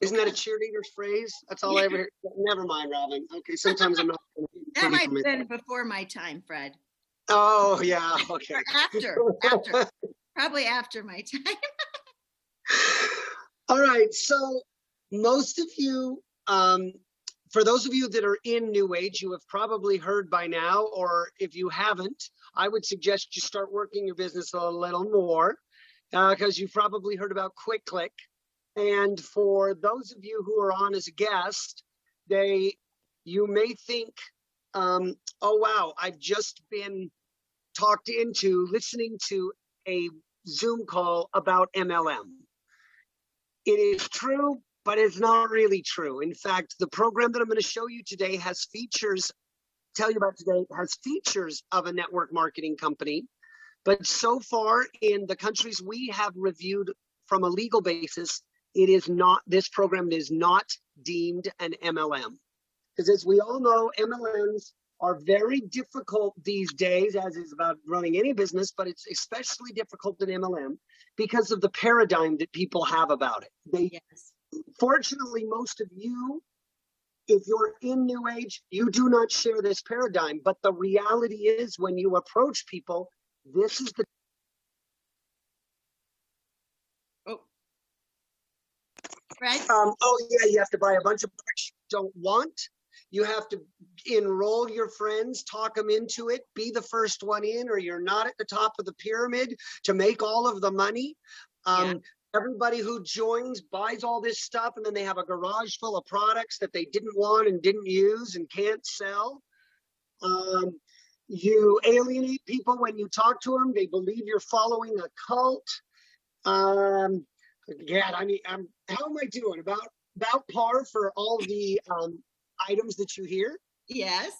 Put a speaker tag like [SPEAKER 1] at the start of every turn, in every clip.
[SPEAKER 1] Isn't that a cheerleader's phrase? That's all I ever hear. Never mind, Robin. Okay, sometimes I'm not.
[SPEAKER 2] That might have been before my time, Fred.
[SPEAKER 1] Oh, yeah. Okay.
[SPEAKER 2] After. Probably after my time.
[SPEAKER 1] All right. So most of you, for those of you that are in New Age, you have probably heard by now, or if you haven't, I would suggest you start working your business a little more because you've probably heard about Quick Click. And for those of you who are on as a guest, you may think, oh, wow, I've just been talked into listening to a Zoom call about MLM. It is true, but it's not really true. In fact, the program that I'm going to show you today has features of a network marketing company. But so far in the countries we have reviewed from a legal basis, this program is not deemed an MLM. Because as we all know, MLMs are very difficult these days, as is about running any business, but it's especially difficult in MLM because of the paradigm that people have about it. Fortunately, most of you, if you're in New Age, you do not share this paradigm. But the reality is when you approach people, this is the
[SPEAKER 2] Right.
[SPEAKER 1] You have to buy a bunch of products you don't want. You have to enroll your friends, talk them into it, be the first one in, or you're not at the top of the pyramid to make all of the money. Everybody who joins buys all this stuff, and then they have a garage full of products that they didn't want and didn't use and can't sell. You alienate people when you talk to them. They believe you're following a cult. How am I doing? About par for all the items that you hear?
[SPEAKER 2] Yes.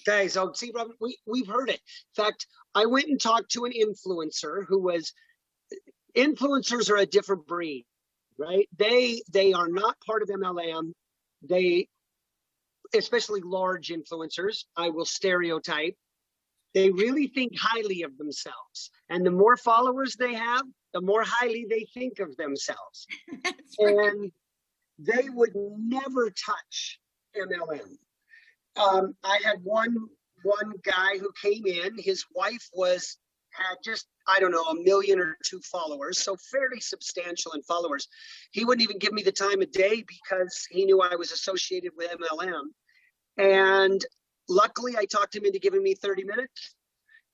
[SPEAKER 1] Okay, so see, Robin, we've heard it. In fact, I went and talked to an influencer influencers are a different breed, right? They are not part of MLM. Especially large influencers, I will stereotype, they really think highly of themselves. And the more followers they have, the more highly they think of themselves. And they would never touch MLM. I had one guy who came in, his wife had just, I don't know, 1 million or 2 followers, so fairly substantial in followers. He wouldn't even give me the time of day because he knew I was associated with MLM. And luckily, I talked him into giving me 30 minutes.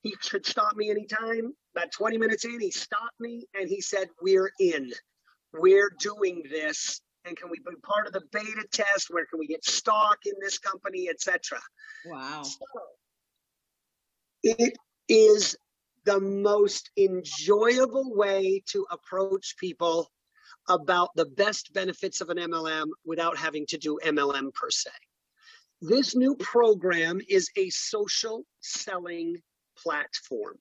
[SPEAKER 1] He could stop me anytime. About 20 minutes in, he stopped me and he said, "We're in. We're doing this. And can we be part of the beta test? Where can we get stock in this company, etc."
[SPEAKER 2] Wow.
[SPEAKER 1] So it is the most enjoyable way to approach people about the best benefits of an MLM without having to do MLM per se. This new program is a social selling platform.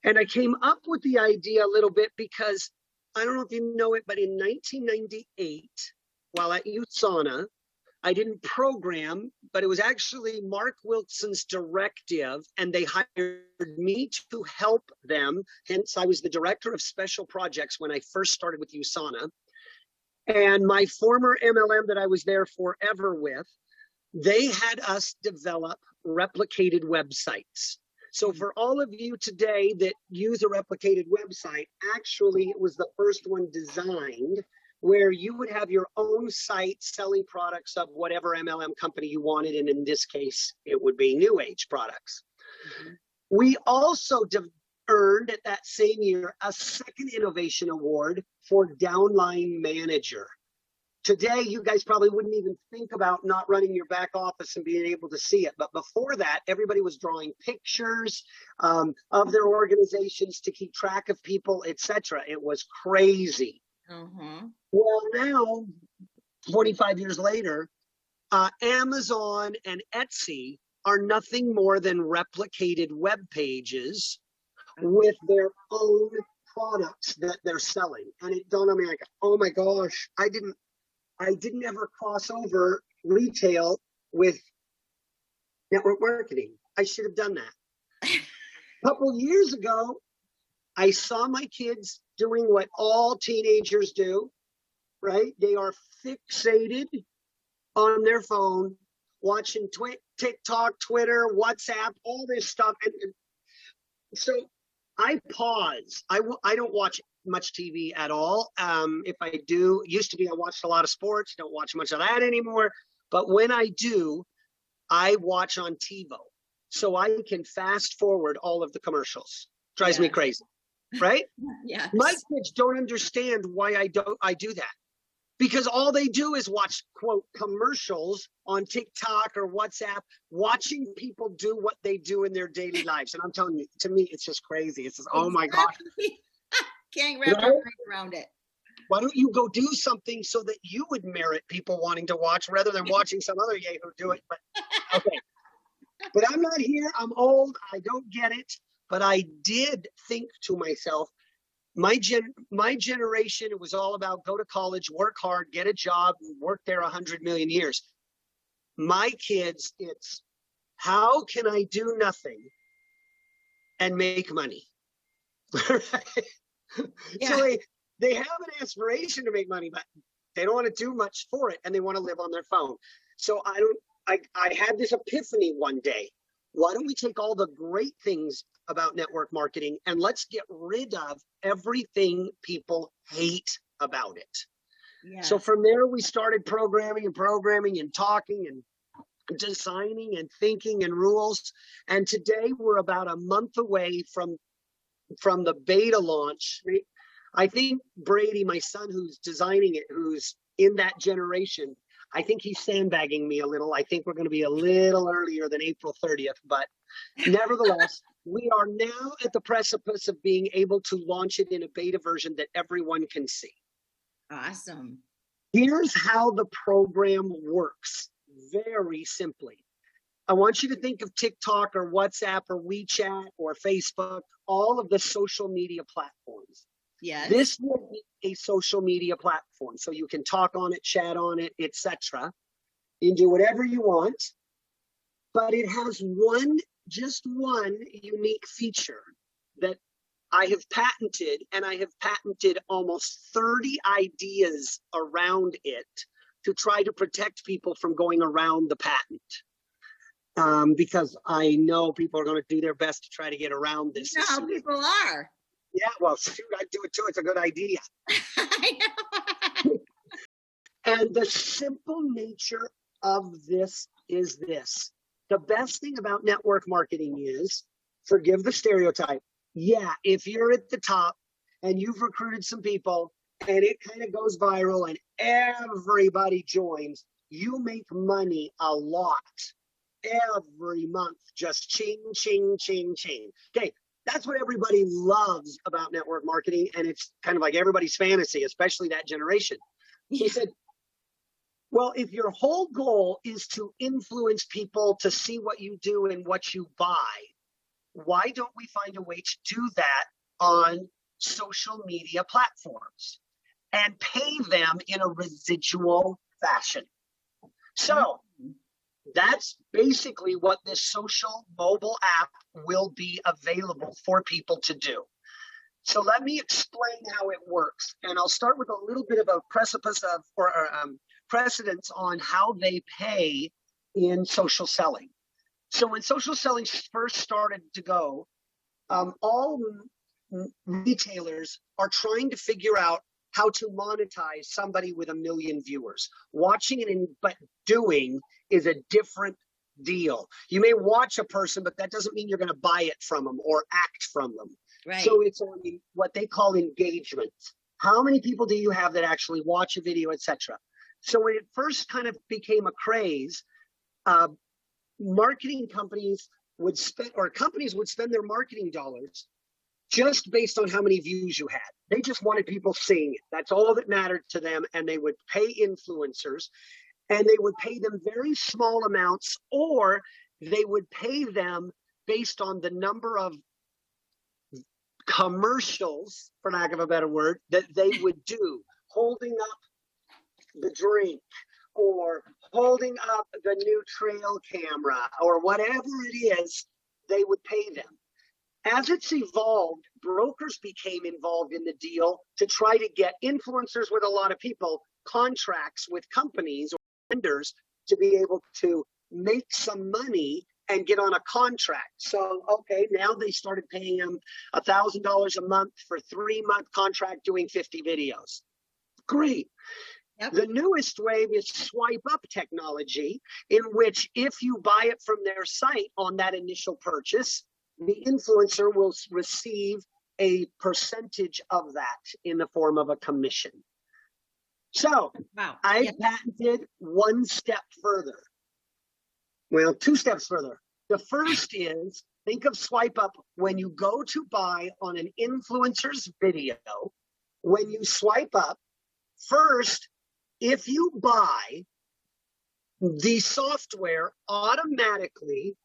[SPEAKER 1] And I came up with the idea a little bit because I don't know if you know it, but in 1998, while at USANA, I didn't program, but it was actually Mark Wilson's directive, and they hired me to help them. Hence, I was the director of special projects when I first started with USANA. And my former MLM that I was there forever with, they had us develop replicated websites. So for all of you today that use a replicated website, actually it was the first one designed where you would have your own site selling products of whatever MLM company you wanted. And in this case, it would be New Age products. Mm-hmm. We also earned at that same year a second innovation award for Downline Manager. Today, you guys probably wouldn't even think about not running your back office and being able to see it. But before that, everybody was drawing pictures of their organizations to keep track of people, etc. It was crazy. Mm-hmm. Well, now, 25 years later, Amazon and Etsy are nothing more than replicated web pages with their own products that they're selling. And it dawned on me like, oh my gosh, I didn't ever cross over retail with network marketing. I should have done that. A couple years ago, I saw my kids doing what all teenagers do. right? They are fixated on their phone, watching TikTok, Twitter, WhatsApp, all this stuff. And so I pause. I don't watch much TV at all. If I do, used to be I watched a lot of sports, don't watch much of that anymore. But when I do, I watch on TiVo. So I can fast forward all of the commercials. Drives me crazy, right?
[SPEAKER 2] Yes.
[SPEAKER 1] My kids don't understand why I do that. Because all they do is watch, quote, commercials on TikTok or WhatsApp, watching people do what they do in their daily lives. And I'm telling you, to me, it's just crazy. It's just, oh my God.
[SPEAKER 2] Can't wrap our brain around it.
[SPEAKER 1] Why don't you go do something so that you would merit people wanting to watch rather than watching some other yahoo do it? But okay. But I'm not here. I'm old. I don't get it. But I did think to myself, my generation, it was all about go to college, work hard, get a job, work there 100 million years. My kids, it's how can I do nothing and make money?
[SPEAKER 2] Yeah.
[SPEAKER 1] So they have an aspiration to make money, but they don't want to do much for it, and they want to live on their phone. So I had this epiphany one day. Why don't we take all the great things about network marketing and let's get rid of everything people hate about it?
[SPEAKER 2] Yeah.
[SPEAKER 1] So from there, we started programming and talking and designing and thinking and rules. And today we're about a month away from the beta launch. I think Brady, my son, who's designing it, who's in that generation, I think he's sandbagging me a little. I think we're going to be a little earlier than April 30th, but nevertheless, we are now at the precipice of being able to launch it in a beta version that everyone can see.
[SPEAKER 2] Awesome.
[SPEAKER 1] Here's how the program works, very simply. I want you to think of TikTok or WhatsApp or WeChat or Facebook, all of the social media platforms.
[SPEAKER 2] Yes.
[SPEAKER 1] This will be a social media platform, so you can talk on it, chat on it, etc. You can do whatever you want, but it has just one unique feature that I have patented, and I have patented almost 30 ideas around it to try to protect people from going around the patent. Because I know people are going to do their best to try to get around this.
[SPEAKER 2] You know how people are.
[SPEAKER 1] Yeah, well, shoot, I'd do it too. It's a good idea.
[SPEAKER 2] I know.
[SPEAKER 1] And the simple nature of this is this. The best thing about network marketing is, forgive the stereotype. Yeah, if you're at the top and you've recruited some people and it kind of goes viral and everybody joins, you make money a lot every month. Just ching, ching, ching, ching. Okay. That's what everybody loves about network marketing. And it's kind of like everybody's fantasy, especially that generation. He said, well, if your whole goal is to influence people to see what you do and what you buy, why don't we find a way to do that on social media platforms and pay them in a residual fashion? So that's basically what this social mobile app will be available for people to do. So let me explain how it works. And I'll start with a little bit of a precedence on how they pay in social selling. So when social selling first started to go, all retailers are trying to figure out how to monetize somebody with 1 million viewers. Watching it but doing is a different deal. You may watch a person, but that doesn't mean you're going to buy it from them or act from them.
[SPEAKER 2] Right.
[SPEAKER 1] So it's on what they call engagement. How many people do you have that actually watch a video, etc.? So when it first kind of became a craze, marketing companies would spend, or companies would spend their marketing dollars just based on how many views you had. They just wanted people seeing it. That's all that mattered to them. And they would pay influencers, and they would pay them very small amounts, or they would pay them based on the number of commercials, for lack of a better word, that they would do, holding up the drink or holding up the new trail camera or whatever it is, they would pay them. As it's evolved, brokers became involved in the deal to try to get influencers with a lot of people contracts with companies or vendors to be able to make some money and get on a contract. So, okay, now they started paying them $1,000 a month for 3-month contract doing 50 videos. Great.
[SPEAKER 2] Yep.
[SPEAKER 1] The newest wave is swipe up technology, in which if you buy it from their site on that initial purchase, the influencer will receive a percentage of that in the form of a commission. So
[SPEAKER 2] Wow.
[SPEAKER 1] I
[SPEAKER 2] Yeah.
[SPEAKER 1] patented one step further. Well, 2 steps further. The first is, think of swipe up when you go to buy on an influencer's video. When you swipe up, first, if you buy, the software automatically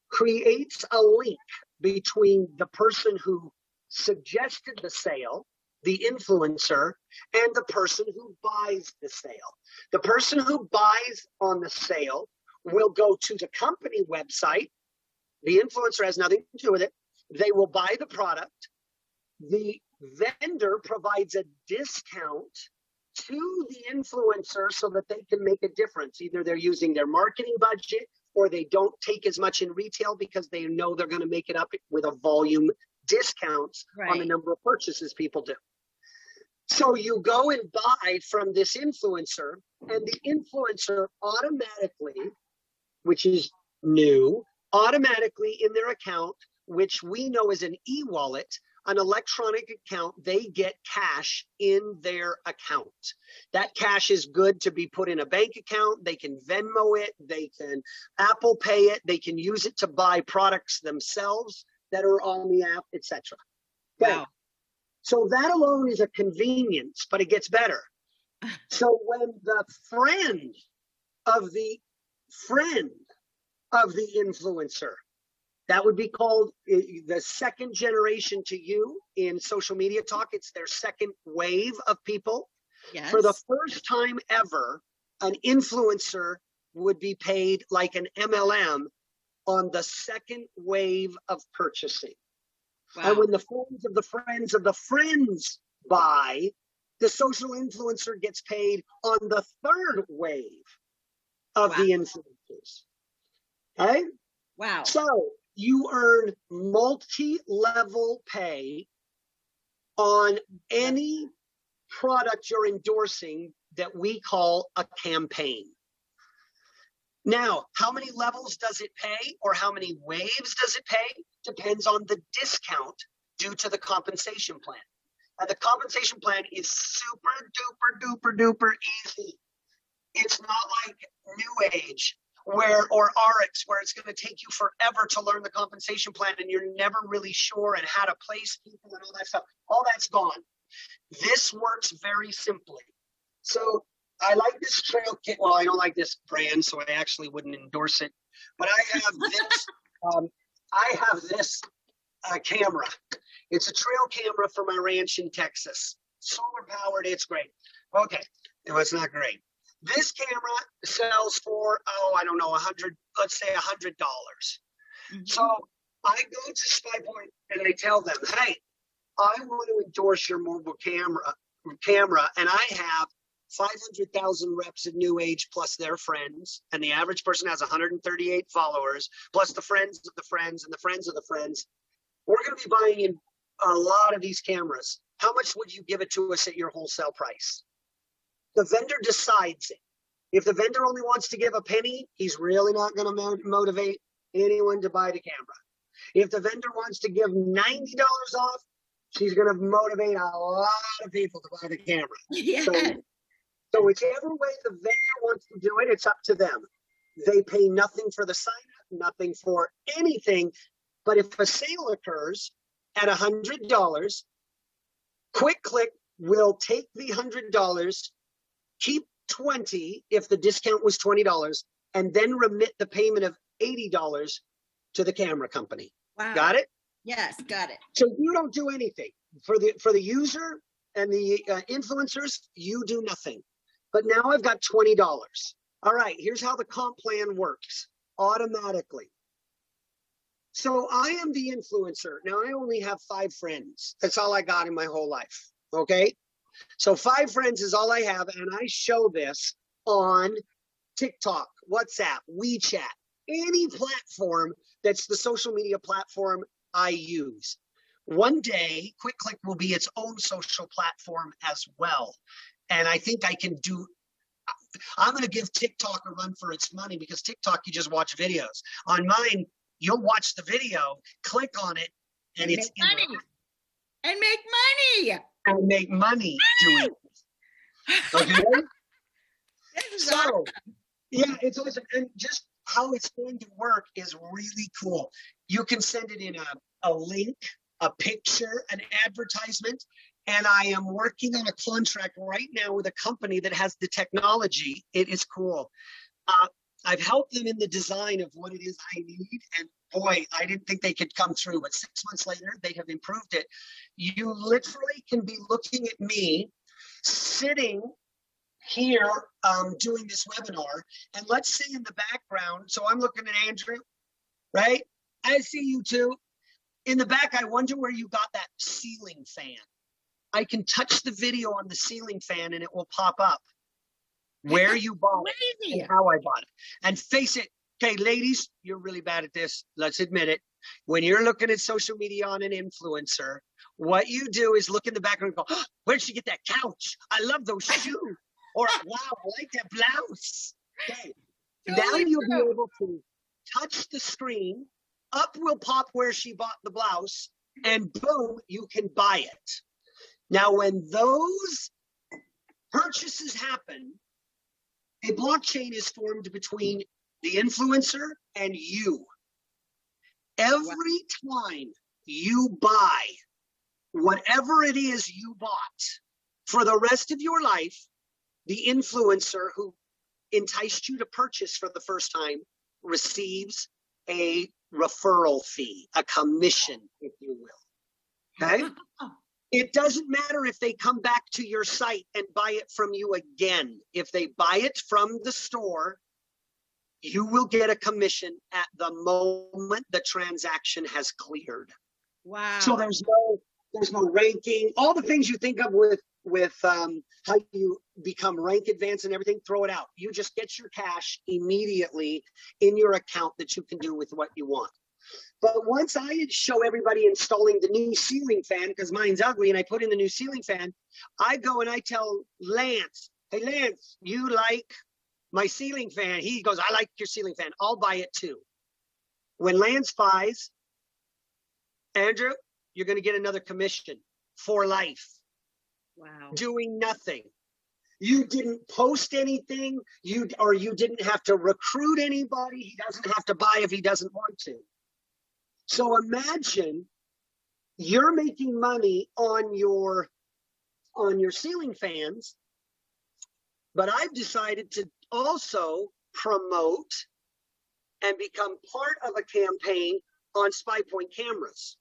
[SPEAKER 1] creates a link between the person who suggested the sale, the influencer, and the person who buys the sale. The person who buys on the sale will go to the company website. The influencer has nothing to do with it. They will buy the product. The vendor provides a discount to the influencer so that they can make a difference. Either they're using their marketing budget, or they don't take as much in retail because they know they're going to make it up with a volume discounts on the
[SPEAKER 2] Right.
[SPEAKER 1] number of purchases people do. So you go and buy from this influencer, and the influencer automatically, which is new, automatically in their account, which we know as an e-wallet, an electronic account, they get cash in their account. That cash is good to be put in a bank account. They can Venmo it, they can Apple Pay it, they can use it to buy products themselves that are on the app, etc.
[SPEAKER 2] Wow.
[SPEAKER 1] So that alone is a convenience, but it gets better. So when the friend of the influencer, that would be called the second generation to you in social media talk. It's their second wave of people.
[SPEAKER 2] Yes.
[SPEAKER 1] For the first time ever, an influencer would be paid like an MLM on the second wave of purchasing.
[SPEAKER 2] Wow.
[SPEAKER 1] And when the friends of the friends buy, the social influencer gets paid on the third wave of
[SPEAKER 2] Wow.
[SPEAKER 1] the influencers. Okay?
[SPEAKER 2] Wow.
[SPEAKER 1] So you earn multi-level pay on any product you're endorsing that we call a campaign. Now, how many levels does it pay, or how many waves does it pay? Depends on the discount due to the compensation plan. And the compensation plan is super duper duper duper easy. It's not like New Age or RX, where it's going to take you forever to learn the compensation plan and you're never really sure and how to place people and all that stuff. All that's gone. This works very simply. So I like this trail kit. Well, I don't like this brand, so I actually wouldn't endorse it. But I have this camera. It's a trail camera for my ranch in Texas. Solar powered. It's great. Okay, no, it's not great. This camera sells for, I don't know, let's say $100.
[SPEAKER 2] Mm-hmm.
[SPEAKER 1] So I go to SpyPoint and I tell them, hey, I want to endorse your mobile camera, and I have 500,000 reps of New Age plus their friends, and the average person has 138 followers, plus the friends of the friends and the friends of the friends. We're going to be buying in a lot of these cameras. How much would you give it to us at your wholesale price? The vendor decides it. If the vendor only wants to give a penny, he's really not going to motivate anyone to buy the camera. If the vendor wants to give $90 off, she's going to motivate a lot of people to buy the camera.
[SPEAKER 2] Yeah.
[SPEAKER 1] So whichever way the vendor wants to do it, it's up to them. They pay nothing for the sign up, nothing for anything. But if a sale occurs at $100, Quick Click will take the $100, keep $20 if the discount was $20, and then remit the payment of $80 to the camera company.
[SPEAKER 2] Wow.
[SPEAKER 1] Got it?
[SPEAKER 2] Yes, got it.
[SPEAKER 1] So you don't do anything for the user and the influencers. You do nothing. But now I've got $20. All right, here's how the comp plan works automatically. So I am the influencer. Now I only have 5 friends. That's all I got in my whole life. Okay. So 5 friends is all I have. And I show this on TikTok, WhatsApp, WeChat, any platform that's the social media platform I use. One day, QuickClick will be its own social platform as well. And I think I'm going to give TikTok a run for its money, because TikTok, you just watch videos. On mine, you'll watch the video, click on it, and it's
[SPEAKER 2] make money. And make money.
[SPEAKER 1] And make money doing it. Okay? So, awesome. Yeah, it's awesome. And just how it's going to work is really cool. You can send it in a link, a picture, an advertisement. And I am working on a contract right now with a company that has the technology. It is cool. I've helped them in the design of what it is I need. And boy, I didn't think they could come through. But 6 months later, they have improved it. You literally can be looking at me sitting here doing this webinar. And let's say in the background, so I'm looking at Andrew, right? I see you too. In the back, I wonder where you got that ceiling fan. I can touch the video on the ceiling fan and it will pop up where you bought it and how I bought it. And face it, okay, ladies, you're really bad at this. Let's admit it. When you're looking at social media on an influencer, what you do is look in the background and go, oh, where'd she get that couch? I love those shoes. Or, wow, I like that blouse. Okay. Now you'll be able to touch the screen. Up will pop where she bought the blouse. And boom, you can buy it. Now, when those purchases happen, a blockchain is formed between the influencer and you. Every time you buy whatever it is you bought, for the rest of your life, the influencer who enticed you to purchase for the first time receives a referral fee, a commission, if you will. Okay? It doesn't matter if they come back to your site and buy it from you again. If they buy it from the store, you will get a commission at the moment the transaction has cleared.
[SPEAKER 2] Wow.
[SPEAKER 1] So there's no ranking. All the things you think of with how you become rank advanced and everything, throw it out. You just get your cash immediately in your account that you can do with what you want. But once I show everybody installing the new ceiling fan, because mine's ugly, and I put in the new ceiling fan, I go and I tell Lance, hey, Lance, you like my ceiling fan? He goes, I like your ceiling fan. I'll buy it too. When Lance buys, Andrew, you're going to get another commission for life.
[SPEAKER 2] Wow. Doing
[SPEAKER 1] nothing. You didn't post anything, you didn't have to recruit anybody. He doesn't have to buy if he doesn't want to. So imagine you're making money on your ceiling fans, but I've decided to also promote and become part of a campaign on SpyPoint cameras.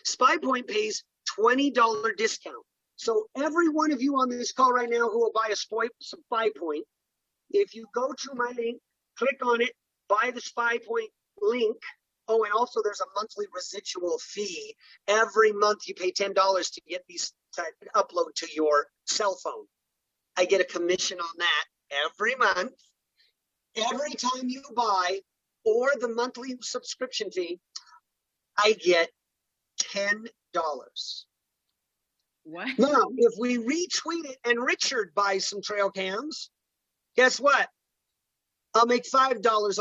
[SPEAKER 1] SpyPoint pays $20 discount. So every one of you on this call right now who will buy a SpyPoint, if you go to my link, click on it, buy the SpyPoint link. Oh, and also there's a monthly residual fee. Every month you pay $10 to get these to upload to your cell phone. I get a commission on that every month. Every time you buy, or the monthly subscription fee, I get $10.
[SPEAKER 2] What?
[SPEAKER 1] Now, if we retweet it and Richard buys some trail cams, guess what? I'll make $5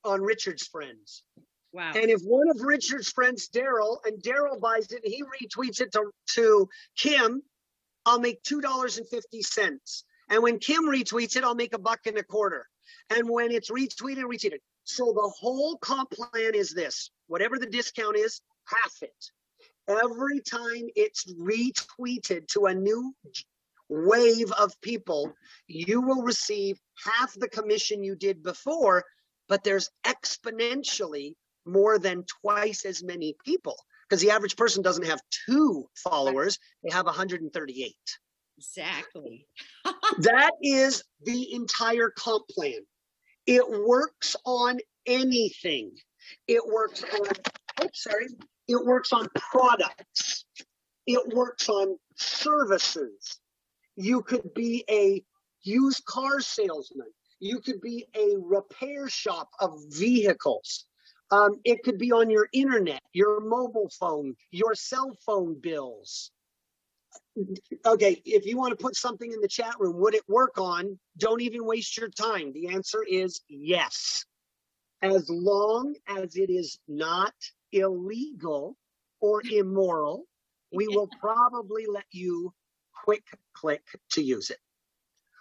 [SPEAKER 1] on Richard's friends.
[SPEAKER 2] Wow.
[SPEAKER 1] And if one of Richard's friends, Daryl, and Daryl buys it and he retweets it to Kim, I'll make $2.50. And when Kim retweets it, I'll make $1.25. And when it's retweeted. So the whole comp plan is this. Whatever the discount is, half it. Every time it's retweeted to a new wave of people, you will receive half the commission you did before, but there's exponentially more than twice as many people, because the average person doesn't have 2 followers, they have 138.
[SPEAKER 2] Exactly.
[SPEAKER 1] That is the entire comp plan. It works on anything. It works on, it works on products. It works on services. You could be a used car salesman. You could be a repair shop of vehicles. It could be on your internet, your mobile phone, your cell phone bills. Okay, if you want to put something in the chat room, would it work on? Don't even waste your time. The answer is yes. As long as it is not illegal or immoral, we will probably let you quick click to use it.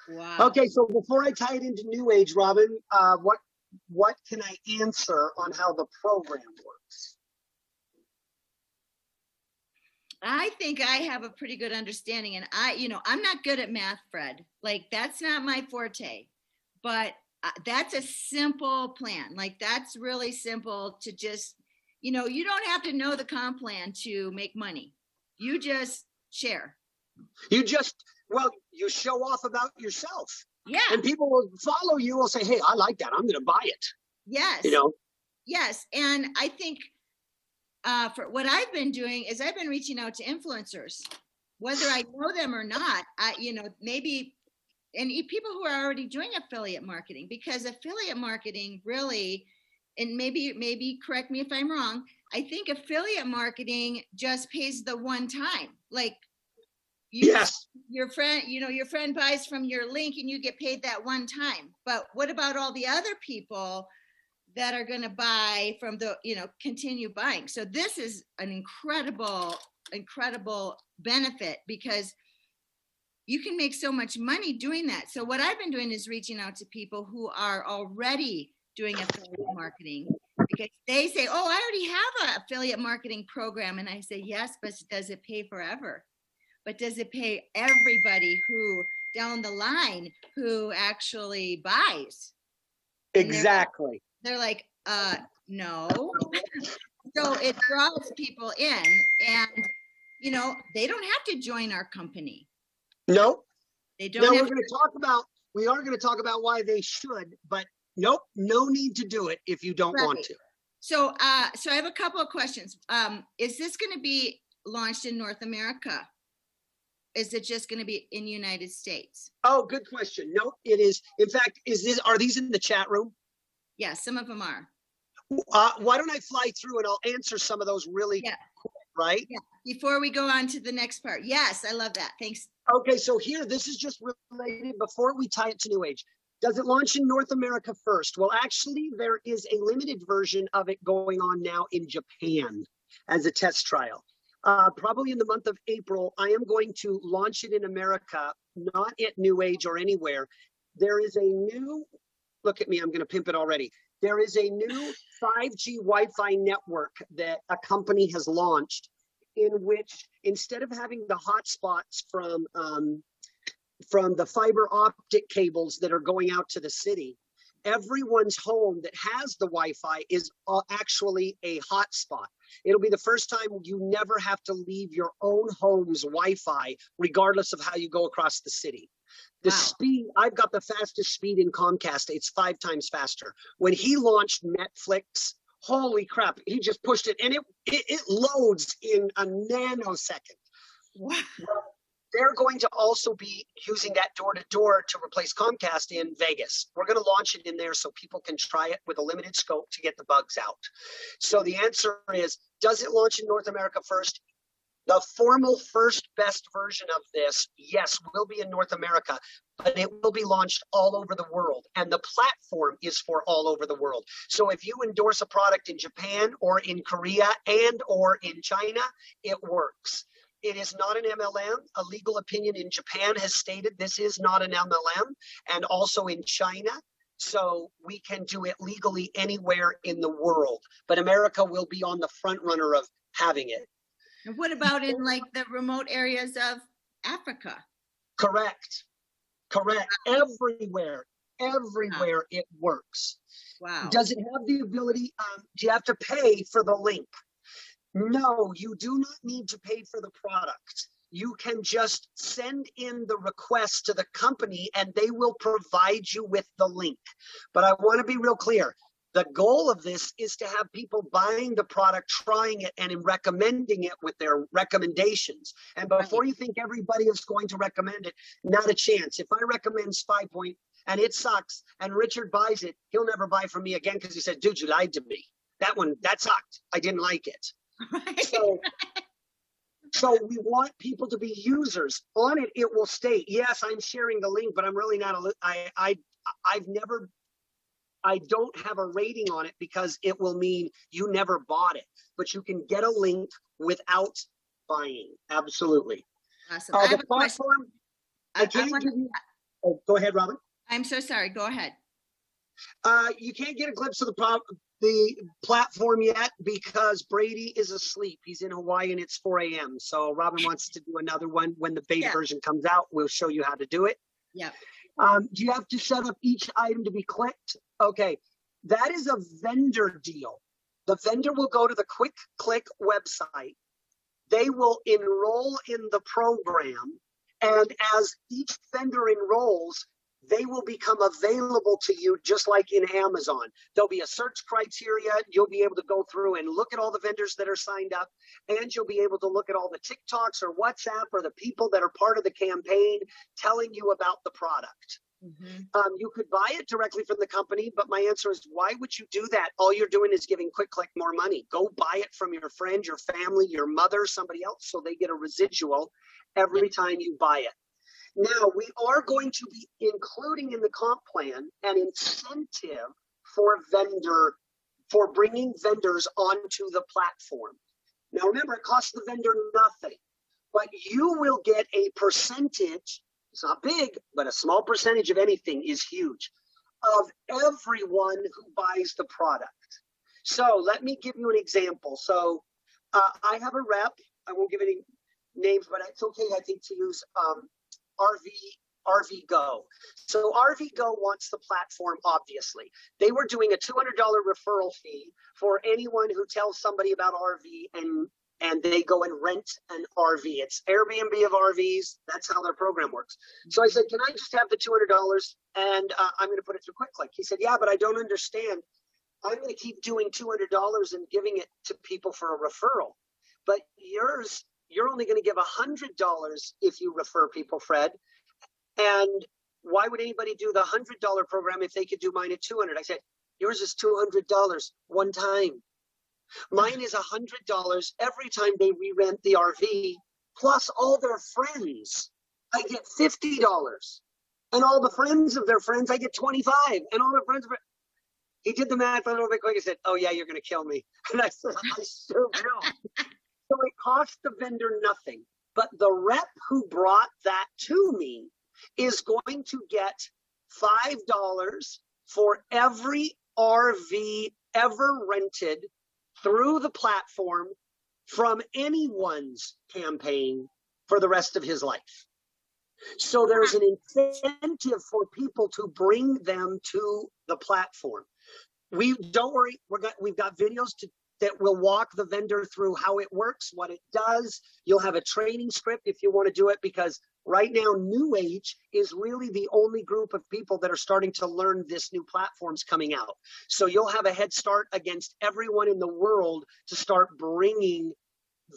[SPEAKER 2] Wow.
[SPEAKER 1] Okay, so before I tie it into New Age, Robin, what can I answer on how the program works?
[SPEAKER 2] I think I have a pretty good understanding, and I'm not good at math, Fred. Like, that's not my forte, but that's a simple plan. Like, that's really simple to just, you don't have to know the comp plan to make money. You just share.
[SPEAKER 1] You show off about yourself.
[SPEAKER 2] Yeah.
[SPEAKER 1] And people will follow you, will say, hey, I like that. I'm going to buy it.
[SPEAKER 2] Yes. Yes. And I think for what I've been doing is I've been reaching out to influencers, whether I know them or not. Maybe, and people who are already doing affiliate marketing, because affiliate marketing really, and maybe correct me if I'm wrong, I think affiliate marketing just pays the one time. Like,
[SPEAKER 1] yes,
[SPEAKER 2] your friend buys from your link and you get paid that one time. But what about all the other people that are going to buy from the, continue buying? So this is an incredible benefit, because you can make so much money doing that. So what I've been doing is reaching out to people who are already doing affiliate marketing, because they say, oh, I already have an affiliate marketing program. And I say, yes, but does it pay forever? But does it pay everybody who down the line who actually buys?
[SPEAKER 1] Exactly.
[SPEAKER 2] They're like, no. So it draws people in, and they don't have to join our company.
[SPEAKER 1] Nope.
[SPEAKER 2] They don't.
[SPEAKER 1] Now we are going to talk about why they should, but nope, no need to do it if you don't want to.
[SPEAKER 2] So I have a couple of questions. Is this going to be launched in North America? Is it just going to be in the United States?
[SPEAKER 1] Oh, good question. No, it is. In fact, are these in the chat room?
[SPEAKER 2] Yeah, some of them are.
[SPEAKER 1] Why don't I fly through and I'll answer some of those really quick, right?
[SPEAKER 2] Yeah. Before we go on to the next part. Yes, I love that. Thanks.
[SPEAKER 1] Okay, so this is just related before we tie it to New Age. Does it launch in North America first? Well, actually, there is a limited version of it going on now in Japan as a test trial. Probably in the month of April, I am going to launch it in America, not at New Age or anywhere. There is a new, look at me, I'm going to pimp it already. There is a new 5G Wi-Fi network that a company has launched, in which instead of having the hotspots from the fiber optic cables that are going out to the city, everyone's home that has the Wi-Fi is actually a hotspot. It'll be the first time you never have to leave your own home's Wi-Fi, regardless of how you go across the city. The speed, I've got the fastest speed in Comcast. It's 5 times faster. When he launched Netflix, holy crap, he just pushed it and it loads in a nanosecond.
[SPEAKER 2] Wow.
[SPEAKER 1] They're going to also be using that door-to-door to replace Comcast in Vegas. We're going to launch it in there so people can try it with a limited scope to get the bugs out. So the answer is, does it launch in North America first? The formal first best version of this, yes, will be in North America, but it will be launched all over the world. And the platform is for all over the world. So if you endorse a product in Japan or in Korea and or in China, it works. It is not an MLM. A legal opinion in Japan has stated this is not an MLM, and also in China. So we can do it legally anywhere in the world. But America will be on the front runner of having it.
[SPEAKER 2] And what about in like the remote areas of Africa?
[SPEAKER 1] Correct. Everywhere it works.
[SPEAKER 2] Wow.
[SPEAKER 1] Does it have the ability, do you have to pay for the link? No, you do not need to pay for the product. You can just send in the request to the company and they will provide you with the link. But I want to be real clear. The goal of this is to have people buying the product, trying it, and recommending it with their recommendations. And before you think everybody is going to recommend it, not a chance. If I recommend Spy Point and it sucks and Richard buys it, he'll never buy from me again because he said, dude, you lied to me. That sucked. I didn't like it.
[SPEAKER 2] Right.
[SPEAKER 1] So we want people to be users. On it, it will state, yes, I'm sharing the link, but I'm really not I don't have a rating on it because it will mean you never bought it, but you can get a link without buying. Absolutely.
[SPEAKER 2] Awesome. I have a question.
[SPEAKER 1] Go ahead, Robin.
[SPEAKER 2] I'm so sorry. Go ahead.
[SPEAKER 1] You can't get a glimpse of the platform yet because Brady is asleep. He's in Hawaii and it's 4 a.m. So Robin wants to do another one when the beta version comes out. We'll show you how to do it.
[SPEAKER 2] Yeah.
[SPEAKER 1] Do you have to set up each item to be clicked? Okay, that is a vendor deal. The vendor will go to the Quick Click website. They will enroll in the program. And as each vendor enrolls, they will become available to you just like in Amazon. There'll be a search criteria. You'll be able to go through and look at all the vendors that are signed up, and you'll be able to look at all the TikToks or WhatsApp or the people that are part of the campaign telling you about the product. Mm-hmm. You could buy it directly from the company, but my answer is, why would you do that? All you're doing is giving Quick Click more money. Go buy it from your friend, your family, your mother, somebody else, so they get a residual every time you buy it. Now, we are going to be including in the comp plan an incentive for bringing vendors onto the platform. Now, remember, it costs the vendor nothing, but you will get a percentage. It's not big, but a small percentage of anything is huge, of everyone who buys the product. So let me give you an example. So I have a rep. I won't give any names, but it's okay, I think, to use RV Go. So RV Go wants the platform, obviously. They were doing a $200 referral fee for anyone who tells somebody about RV and they go and rent an RV. It's Airbnb of RVs. That's how their program works. So I said, can I just have the $200 and I'm going to put it through Quick Click? He said, yeah, but I don't understand. I'm going to keep doing $200 and giving it to people for a referral. But you're only going to give $100 if you refer people, Fred. And why would anybody do the $100 program if they could do mine at $200? I said, yours is $200 one time. Mine is $100 every time they re-rent the RV, plus all their friends. I get $50. And all the friends of their friends, I get $25. And all their friends, he did the math a little bit quick. He said, oh yeah, you're going to kill me. And I said, I sure will. So it cost the vendor nothing, but the rep who brought that to me is going to get $5 for every RV ever rented through the platform from anyone's campaign for the rest of his life. So there's an incentive for people to bring them to the platform. Don't worry, we've got videos that will walk the vendor through how it works, what it does. You'll have a training script if you want to do it, because right now, New Age is really the only group of people that are starting to learn this new platform's coming out. So you'll have a head start against everyone in the world to start bringing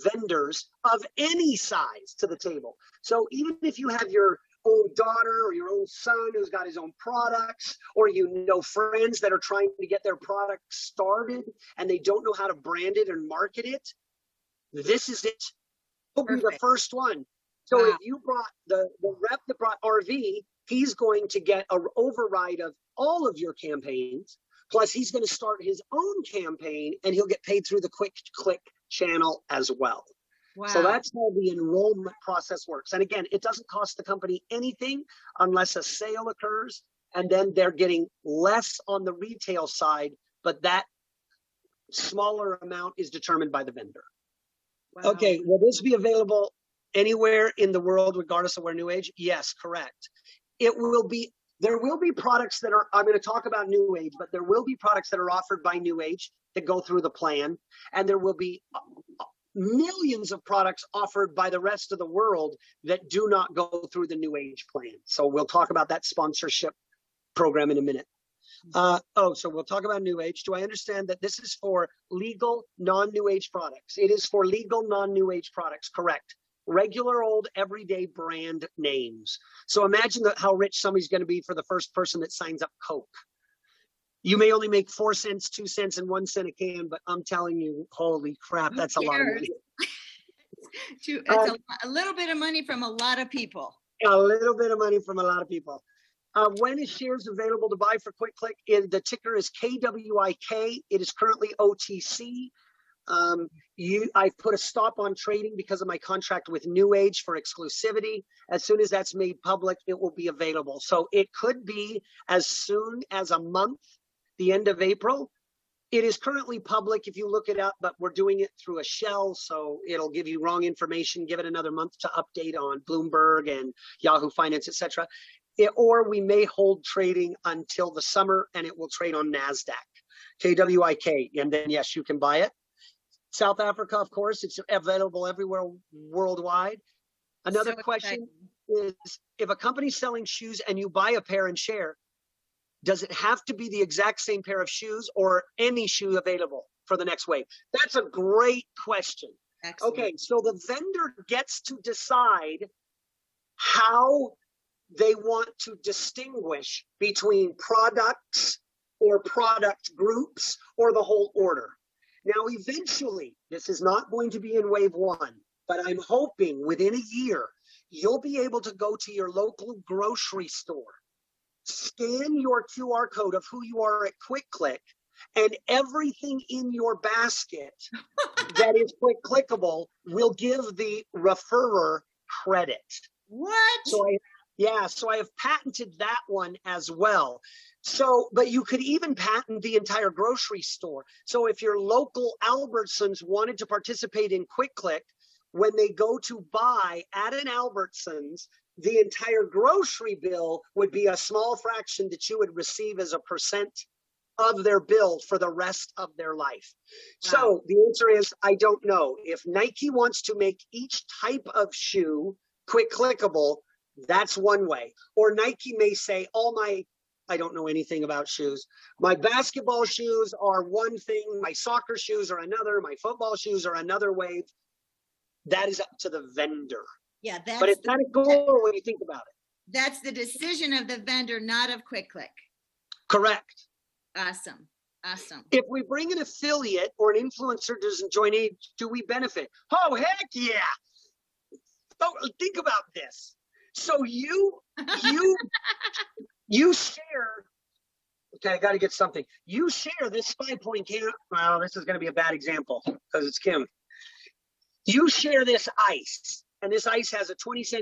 [SPEAKER 1] vendors of any size to the table. So even if you have your own daughter or your own son who's got his own products, or friends that are trying to get their product started and they don't know how to brand it and market it, this is it. You'll be the first one. So if you brought the rep that brought RV, he's going to get an override of all of your campaigns. Plus, he's going to start his own campaign and he'll get paid through the Quick Click channel as well. Wow. So that's how the enrollment process works. And again, it doesn't cost the company anything unless a sale occurs, and then they're getting less on the retail side, but that smaller amount is determined by the vendor. Wow. Okay, will this be available anywhere in the world, regardless of where New Age? Yes, correct. There will be products that are, I'm going to talk about New Age, but there will be products that are offered by New Age that go through the plan, and there will be millions of products offered by the rest of the world that do not go through the New Age plan. So we'll talk about that sponsorship program in a minute. So we'll talk about New Age. Do I understand that this is for legal, non-New Age products? It is for legal, non-New Age products, correct. Regular old everyday brand names. So imagine how rich somebody's going to be for the first person that signs up Coke. You may only make 4 cents, 2 cents, and 1 cent a can, but I'm telling you, holy crap, that's a lot of money.
[SPEAKER 2] It's a little bit of money from a lot of people.
[SPEAKER 1] A little bit of money from a lot of people. When is shares available to buy for QuickClick? The ticker is KWIK. It is currently OTC. I've put a stop on trading because of my contract with New Age for exclusivity. As soon as that's made public, it will be available. So it could be as soon as a month, the end of April. It is currently public if you look it up, but we're doing it through a shell, so it'll give you wrong information. Give it another month to update on Bloomberg and Yahoo Finance, etc. Or we may hold trading until the summer, and it will trade on NASDAQ, KWIK, and then yes, you can buy it. South Africa, of course, it's available everywhere worldwide. Another question is, if a company's selling shoes and you buy a pair and share, does it have to be the exact same pair of shoes or any shoe available for the next wave? That's a great question. Excellent. Okay, so the vendor gets to decide how they want to distinguish between products or product groups or the whole order. Now, eventually, this is not going to be in wave 1, but I'm hoping within a year, you'll be able to go to your local grocery store, scan your QR code of who you are at QuickClick, and everything in your basket that is quick-clickable will give the referrer credit.
[SPEAKER 2] What?
[SPEAKER 1] So I have patented that one as well. So, but you could even patent the entire grocery store. So if your local Albertsons wanted to participate in QuickClick, when they go to buy at an Albertsons, the entire grocery bill would be a small fraction that you would receive as a percent of their bill for the rest of their life. Wow. So the answer is, I don't know. If Nike wants to make each type of shoe quick-clickable, that's one way. Or Nike may say, I don't know anything about shoes. My basketball shoes are one thing, my soccer shoes are another, my football shoes are another wave. That is up to the vendor.
[SPEAKER 2] Yeah,
[SPEAKER 1] but it's not a goal when you think about it.
[SPEAKER 2] That's the decision of the vendor, not of QuickClick.
[SPEAKER 1] Correct.
[SPEAKER 2] Awesome. Awesome.
[SPEAKER 1] If we bring an affiliate or an influencer doesn't join in, do we benefit? Oh, heck yeah. Oh, think about this. So you share, okay, I got to get something. You share this 5-point can. Well, this is going to be a bad example because it's Kim. You share this ice, and this ice has a 20-cent